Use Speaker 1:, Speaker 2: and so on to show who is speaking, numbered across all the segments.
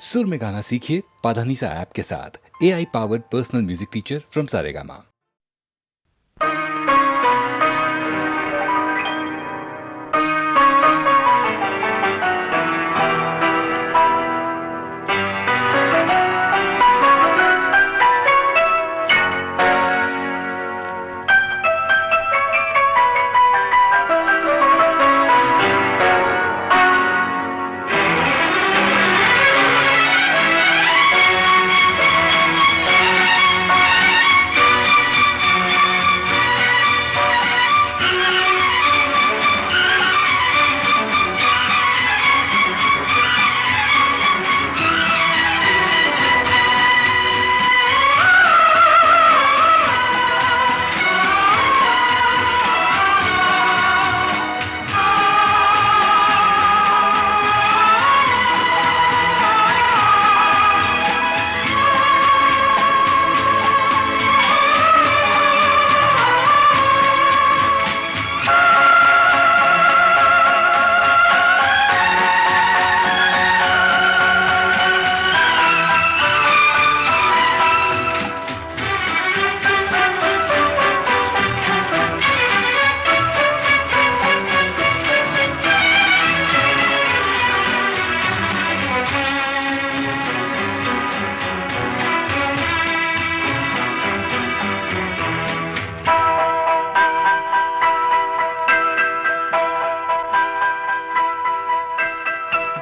Speaker 1: सुर में गाना सीखिए पाधानीसा ऐप के साथ। AI powered personal music teacher from Saregama.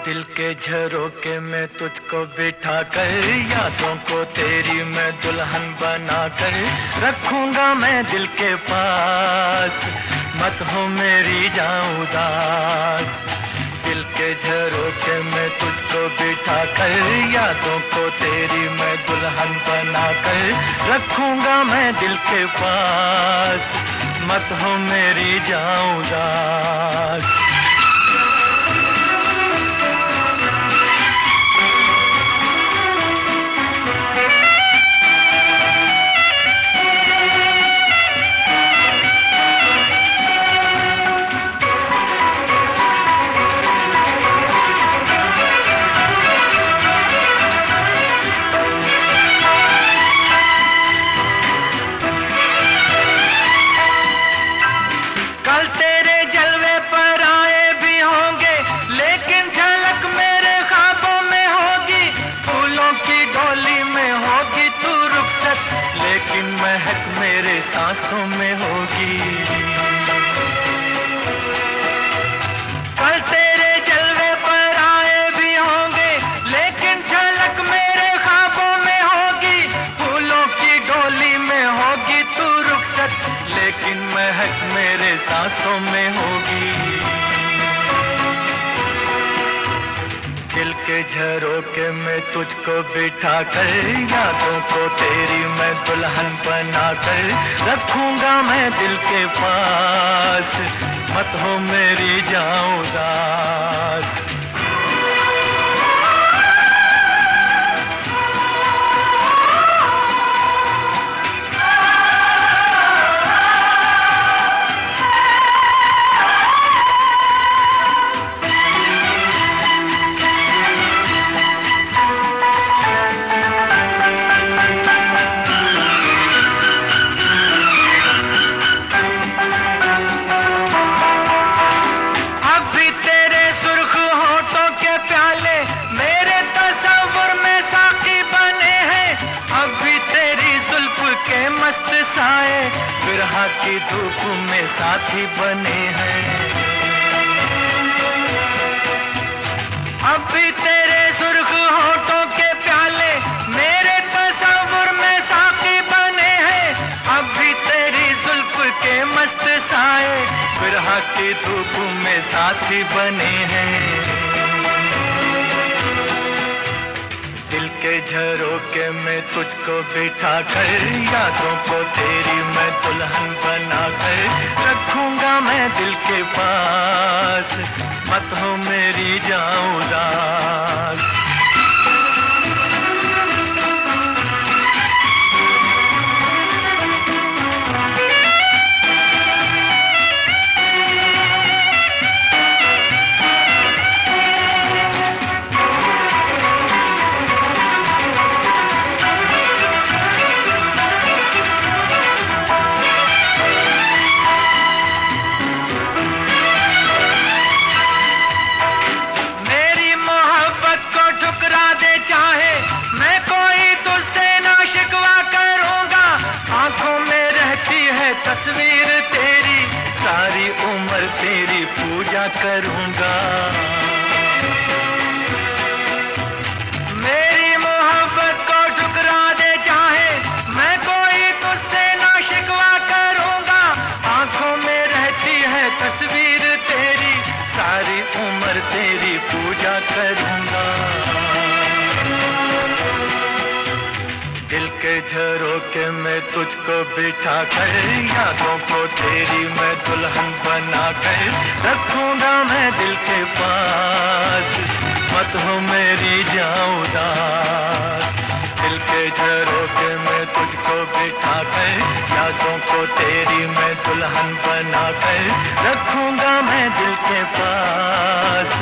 Speaker 2: दिल के झरोके में तुझको बिठा कर, यादों को तेरी मैं दुल्हन बना कर रखूंगा मैं दिल के पास, मत हो मेरी जाऊं उदास। दिल के झरोके में तुझको बिठा कर, यादों को तेरी मैं दुल्हन बना कर रखूंगा मैं दिल के पास, मत हो मेरी जाऊं उदास। लेकिन महक मेरे सांसों में होगी, कल तेरे जलवे पर आए भी होंगे, लेकिन झलक मेरे ख्वाबों में होगी। फूलों की डोली में होगी तू रुखसत, लेकिन महक मेरे सांसों में होगी। दिल के झरोके में तुझको बिठा कर, यादों को तेरी मैं दुल्हन बना कर रखूंगा मैं दिल के पास, मत हो मेरी जाऊं उदास। बिरहा की धूप में साथी बने हैं, अब भी तेरे सुर्ख होठों के प्याले मेरे तस्वुर में साथी बने हैं। अब भी तेरी जुल्फ के मस्त साए बिरहा की धूप में साथी बने हैं। दिल के झरोके में तुझको बिठा कर, यादों को तेरी मैं दुल्हन बना कर रखूंगा मैं दिल के पास, मत हो मेरी जाऊं उदास। झरोके में तुझको बिठा कर, यादों को तेरी मैं दुल्हन बना कर रखूंगा मैं दिल के पास, मत हो मेरी जाऊं उदास। दिल के झरोके में तुझको बिठा कर, यादों को तेरी मैं दुल्हन बना कर रखूंगा मैं दिल के पास,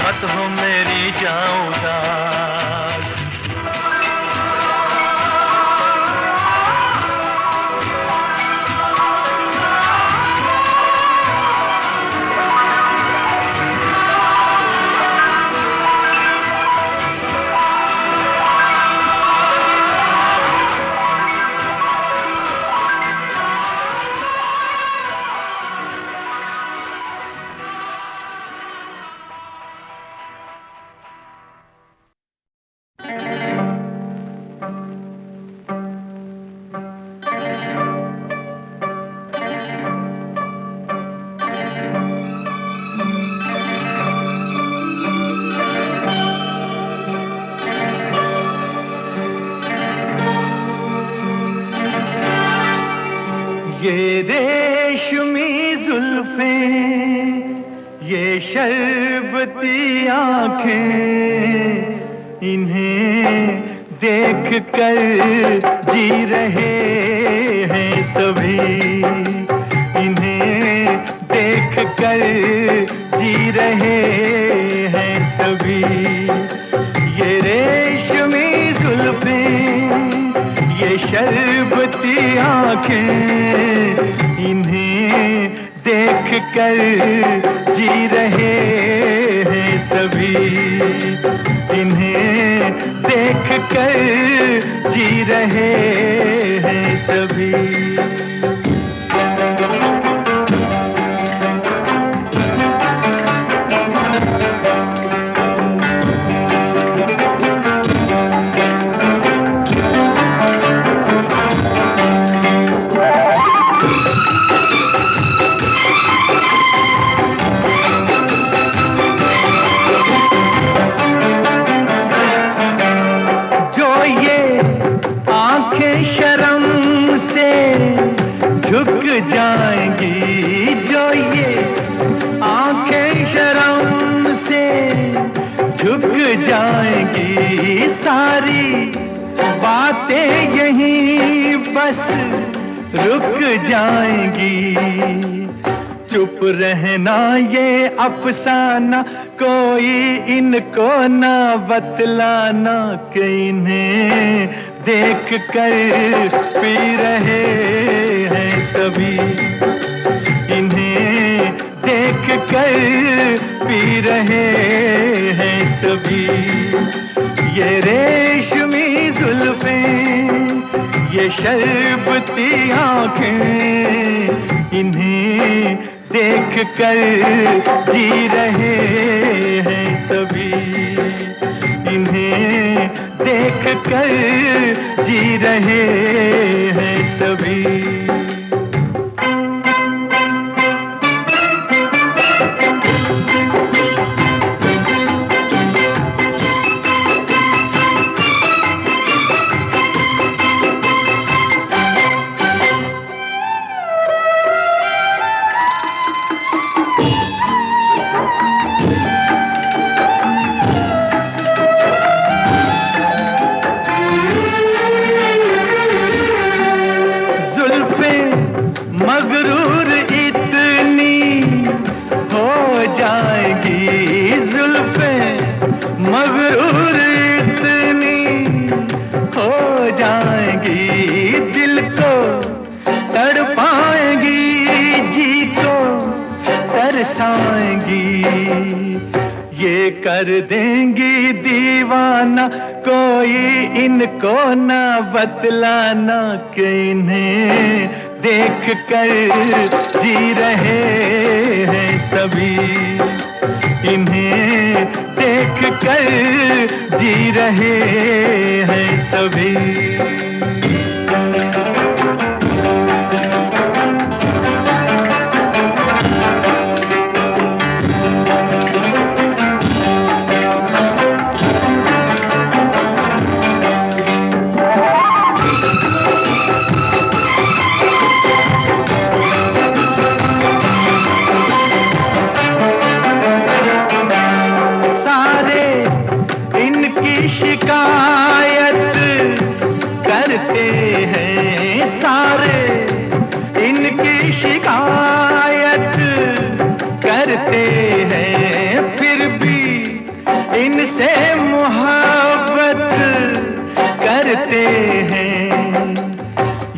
Speaker 2: मत हो मेरी जाऊं उदास। ये रेशमी जुल्फें, ये शरबती आँखें, इन्हें देख कर जी रहे हैं सभी, इन्हें देख कर जी रहे हैं सभी। ये रेशमी जुल्फें, ये शरबती आँखें, इन्हें देख कर जी रहे हैं सभी, इन्हें देख कर जी रहे हैं सभी। जाएंगी जो ये आंखें शर्म से झुक जाएंगी, सारी बातें यहीं बस रुक जाएंगी। चुप रहना ये अफसाना, कोई इनको ना बतलाना, कि इन्हें देख कर पी रहे हैं सभी, इन्हें देख कर पी रहे हैं सभी। ये रेशमी जुल्फें, ये शरबती आँखें, इन्हें देख कर जी रहे हैं सभी, इन्हें देख कर जी रहे हैं सभी। मगरूर इतनी हो जाएगी, जुल्फें मगरूर इतनी हो जाएंगी, दिल को तड़पाएंगी, जी को तरसाएंगी। ये कर देंगी दीवाना, कोई इनको ना बतलाना, कि इन्हें देख कर जी रहे हैं सभी, इन्हें देख कर जी रहे हैं सभी। शिकायत करते हैं सारे, इनकी शिकायत करते हैं, फिर भी इनसे मोहब्बत करते हैं।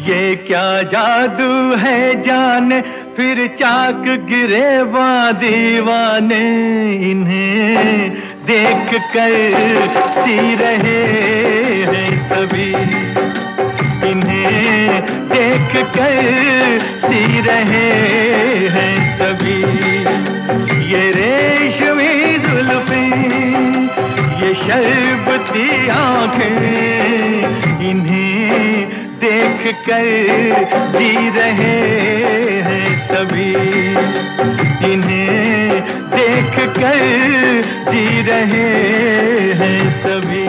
Speaker 2: ये क्या जादू है जाने, फिर चाक गिरे दीवाने, इन्हें देख कर सी रहे हैं सभी, इन्हें देख कर सी रहे हैं सभी। ये रेशमी जुल्फें, ये शरबती आंखें, इन्हें देख कर जी रहे हैं सभी, इन्हें देख कर जी रहे हैं सभी।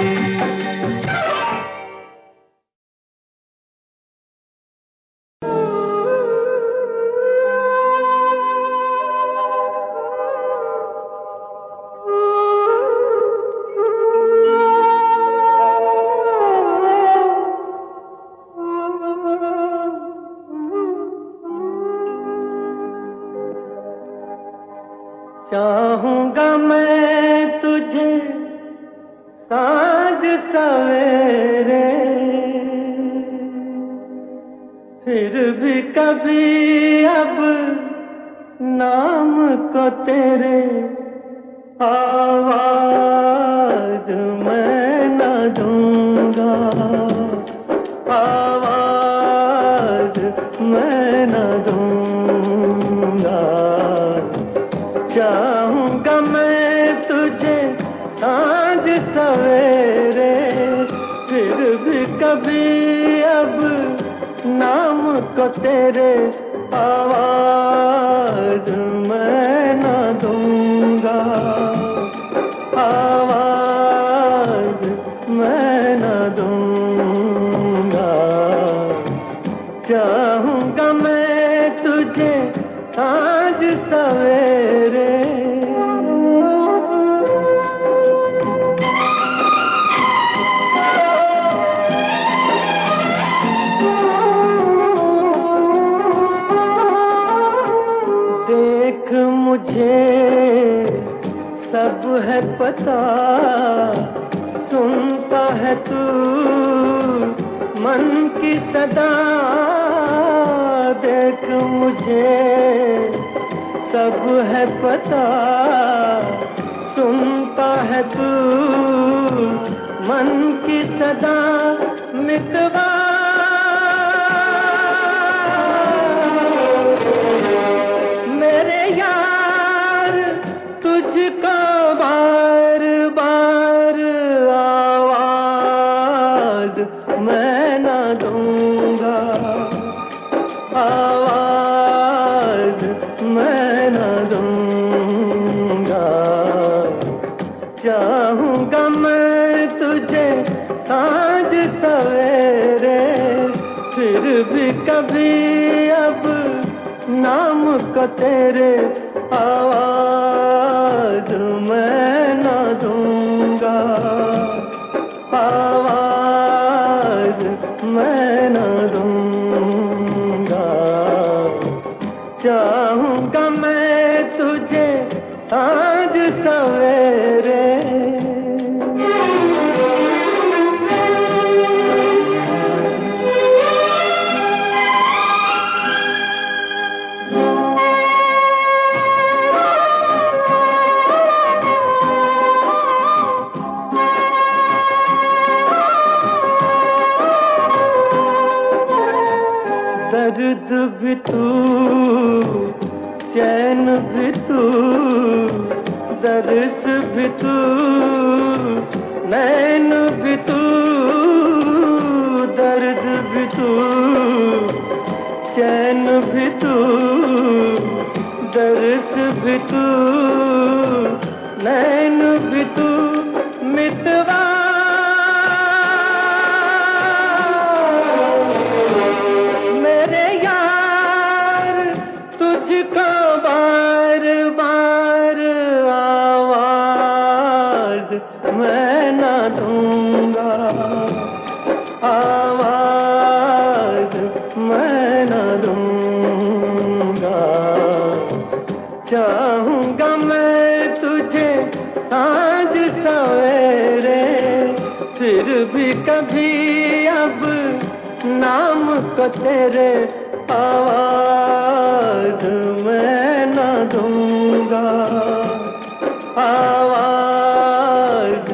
Speaker 2: चाहूंगा मैं तुझे साँझ सवेरे, फिर भी कभी अब नाम को तेरे आवाज मैं न दूंगा, आवाज मैं न दूंगा। चाहूंगा मैं तुझे साँझ सवेरे, फिर भी कभी अब नाम को तेरे आवाज मैं न दूंगा, आवाज मैं न दूंगा। चाहूंगा मैं तुझे साँझ सवेरे। देख मुझे सब है पता, सुनता है तू मन की सदा। देख मुझे सब है पता, सुनता है तू मन की सदा। मितवा मेरे यार तुझको बार बार आवाज मैं न दूंगा, आवाज मैं न दूंगा। चाहूंगा मैं तुझे साँझ सवेरे, फिर भी कभी अब नाम को तेरे आवाज मैं न दूंगा, आवाज मैं न दूंगा। चाहूंगा मैं तुझे साँझ सवेरे। दर्द भी तू, चैन भी तू, दर्स भी तू, नैन भी तू। दर्द भी तू, चैन भी तू, दर्स भी तू, नैन भी तू। मितवा तुझको बार बार आवाज मैं न दूंगा, फिर भी कभी अब नाम को तेरे आवाज मैं न दूंगा, आवाज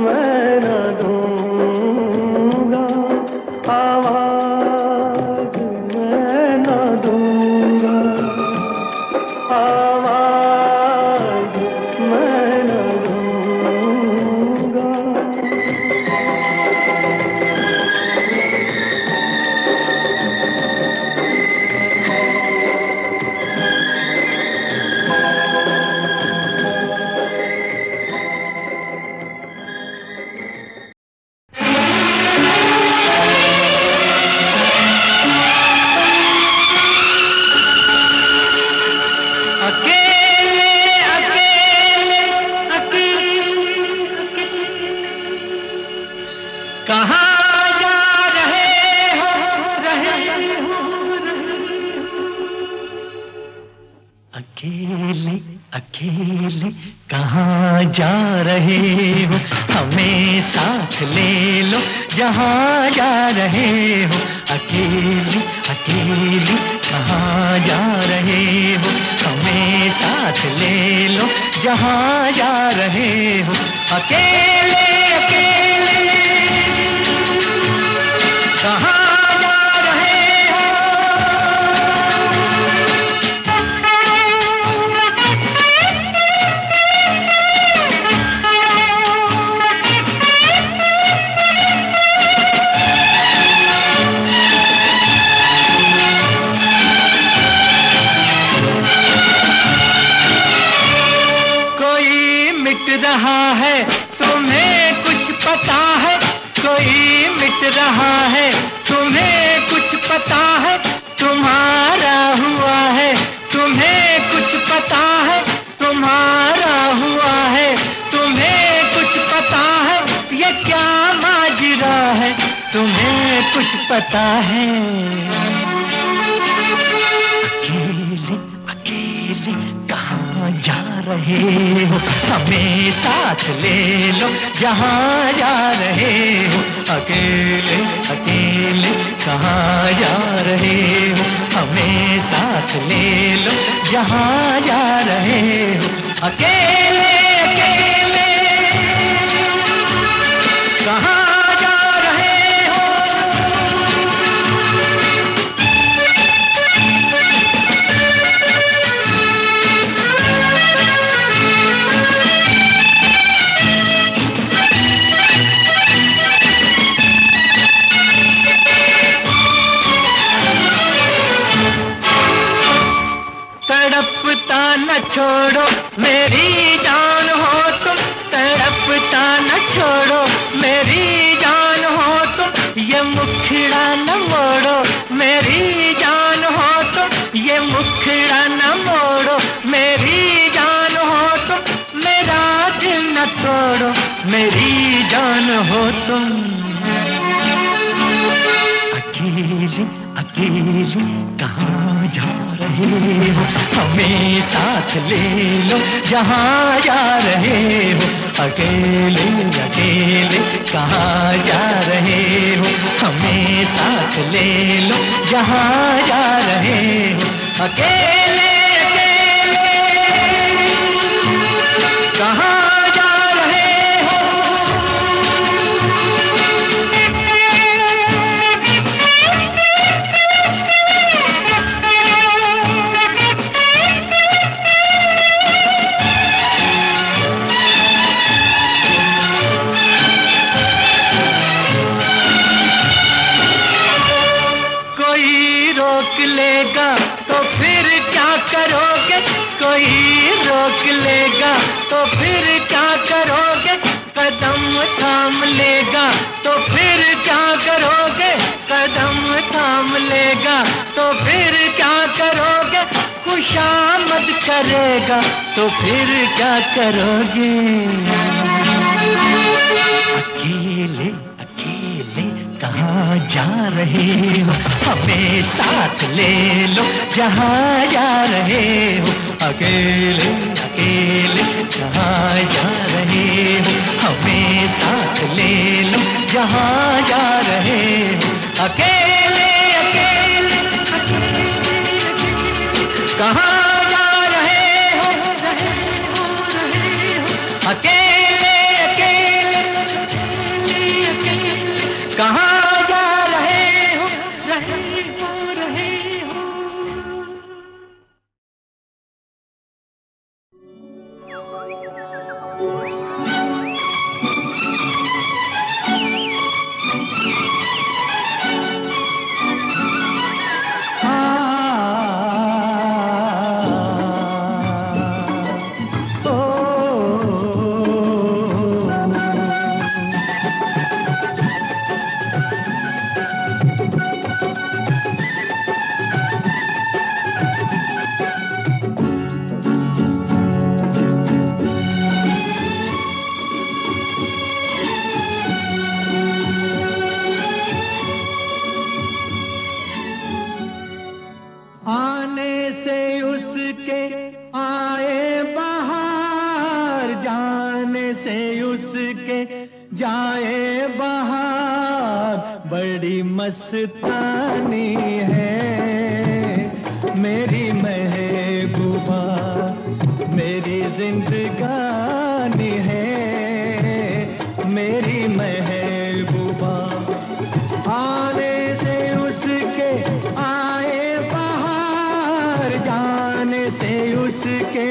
Speaker 2: मैं न दूंगा, आवाज मैं न दूंगा, आवाज मैं न दूंगा। कहाँ जा रहे हो, अकेले अकेले कहाँ जा रहे हो, हमें साथ ले लो जहाँ जा रहे हो। अकेले अकेले कहाँ जा रहे हो, हमें साथ ले लो जहाँ जा रहे हो। अकेले अकेले कहाँ जा रहे हो। कोई मिट रहा है तुम्हें कुछ पता है, कोई मिट रहा है तुम्हें कुछ पता है, तुम्हारा हुआ है तुम्हें कुछ पता है, तुम्हारा हुआ है तुम्हें कुछ पता है। ये क्या माजरा है तुम्हें कुछ पता है। अकेले अकेले कहाँ जा रहे हो, हमें साथ ले लो जहाँ जा रहे हो। अकेले अकेले कहाँ जा रहे हो, हमें साथ ले लो जहाँ जा रहे हो। अकेले अकेले कहाँ जा रहे हो। तड़पता न छोड़ो मेरी जान हो तुम, तड़पता न छोड़ो मेरी जान हो तुम। ये मुखड़ा न मोड़ो मेरी जान हो तुम, ये मुखड़ा न मोड़ो मेरी जान हो तुम। मेरा दिल न तोड़ो मेरी जान हो तुम। अकेले अकेले कहाँ जा रहे हो, हमें साथ ले लो जहाँ जा रहे हो। अकेले अकेले कहाँ जा रहे हो, हमें साथ ले लो जहाँ जा रहे हो। अकेले अकेले कहाँ जा रहे हो। रोक लेगा तो फिर क्या करोगे, कोई रोक लेगा तो फिर क्या करोगे। कदम थाम लेगा तो फिर क्या करोगे, कदम थाम लेगा तो फिर क्या करोगे। खुशामद करेगा तो फिर क्या करोगे। अकेले अकेले कहाँ जा रहे हो, हमें साथ ले लो जहाँ जा रहे हो। अकेले अकेले कहाँ जा रहे हो, हमें साथ ले लो जहाँ जा रहे हो अकेले अकेले कहाँ जा रहे हो अकेले अकेले कहाँ जा रहे हो आने से उसके आए बहार जाने से उसके जाए बहार बड़ी मस्तानी है मेरी महबूबा मेरी जिंदगानी है मेरी महबूबा आने से उसके आए जाने से उसके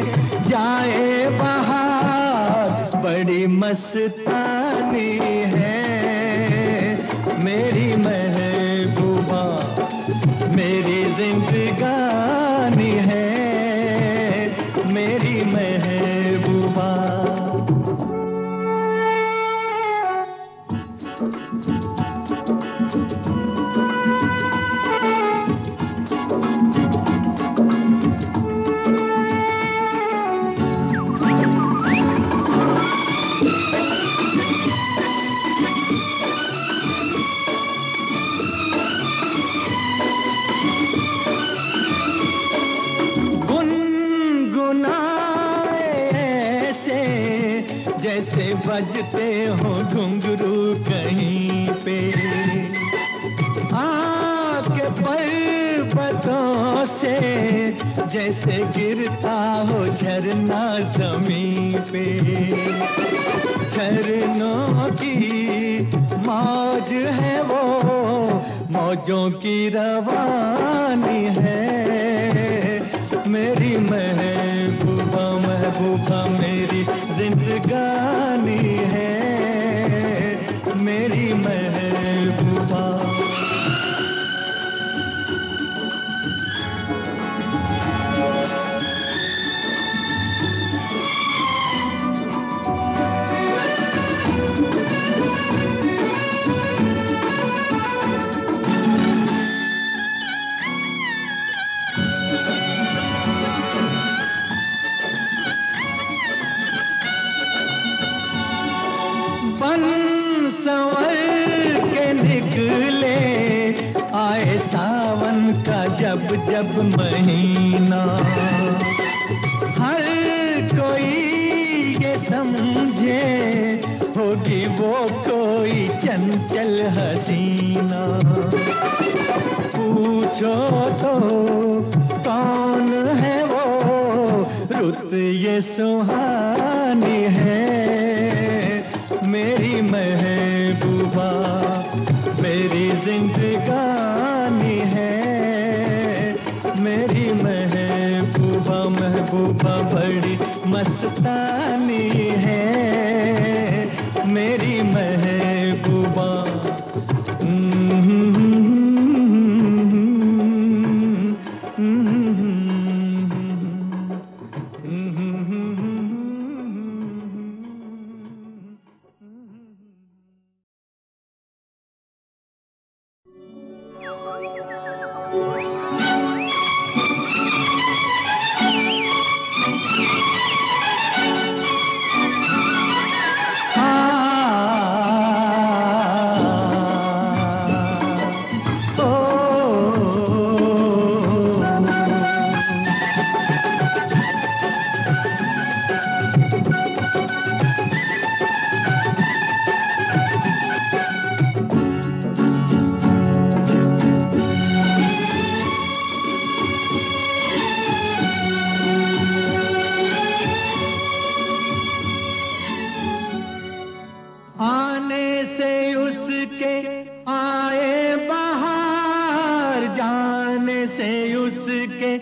Speaker 2: जाए बहार बड़ी मस्तानी है मेरी महबूबा मेरी जिंदगानी है मेरी महबूबा जैसे बजते हो घुंघरू कहीं पे आके पर्वतों से जैसे गिरता हो झरना जमीन पे झरनों की मौज है वो मौजों की रवानी है मेरी महबूबा महबूबा मेरी जिंदगानी है मेरी महबूबा संवर के निकले आए सावन का जब जब महीना हर कोई ये समझे होगी वो कोई चंचल हसीना पूछो तो कौन है वो रुत ये सुहानी है मेरी महबूबा मेरी जिंदगानी है मेरी महबूबा महबूबा बड़ी मस्तानी है मेरी महबूबा आने से उसके आए बहार, जाने से उसके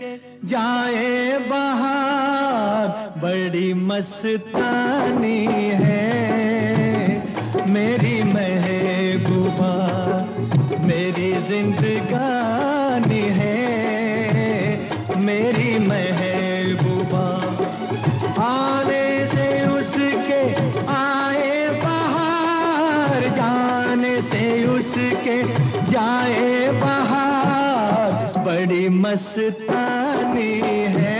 Speaker 2: जाए बहार, बड़ी मस्तानी है मेरी महबूबा, मेरी जिंदगानी है मेरी महबूबा। आने से उसके आए बहार, जाने से उसके जाए बहार, बड़ी मस्तानी है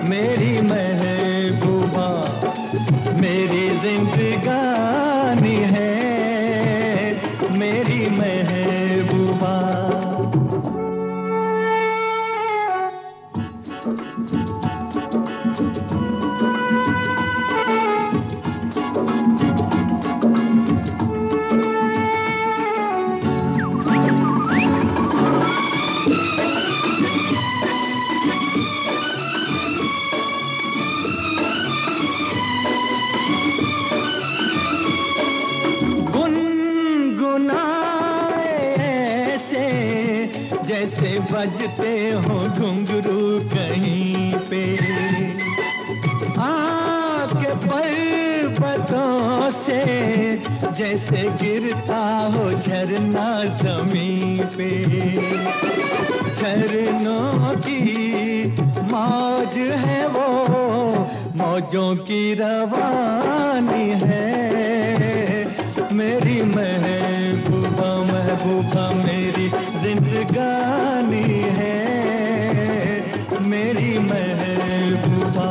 Speaker 2: मेरी महबूबा, मेरी जिंदगानी है मेरी महबूबा। जैसे बजते हो घुंघरू कहीं पे, आपके पर्वतों से जैसे गिरता हो झरना जमीन पे। झरनों की मौज है वो, मौजों की रवानी है मेरी महबूबा, महबूबा मेरी जिंदगानी है मेरी महबूबा।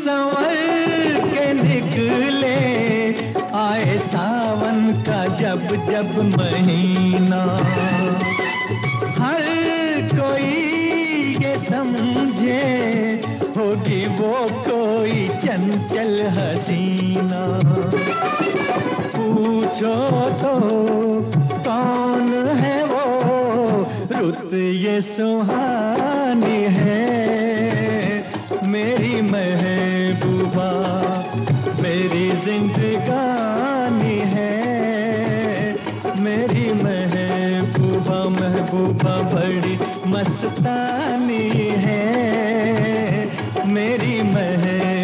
Speaker 2: संवर के निकले आए सावन का जब जब महीना, हर कोई ये समझे होगी वो कोई चंचल हसीना। पूछो तो कौन है वो, रुत ये सुहानी है मेरी महबूबा, मेरी जिंदगानी है मेरी महबूबा, महबूबा बड़ी मस्तानी है मेरी महबूबा।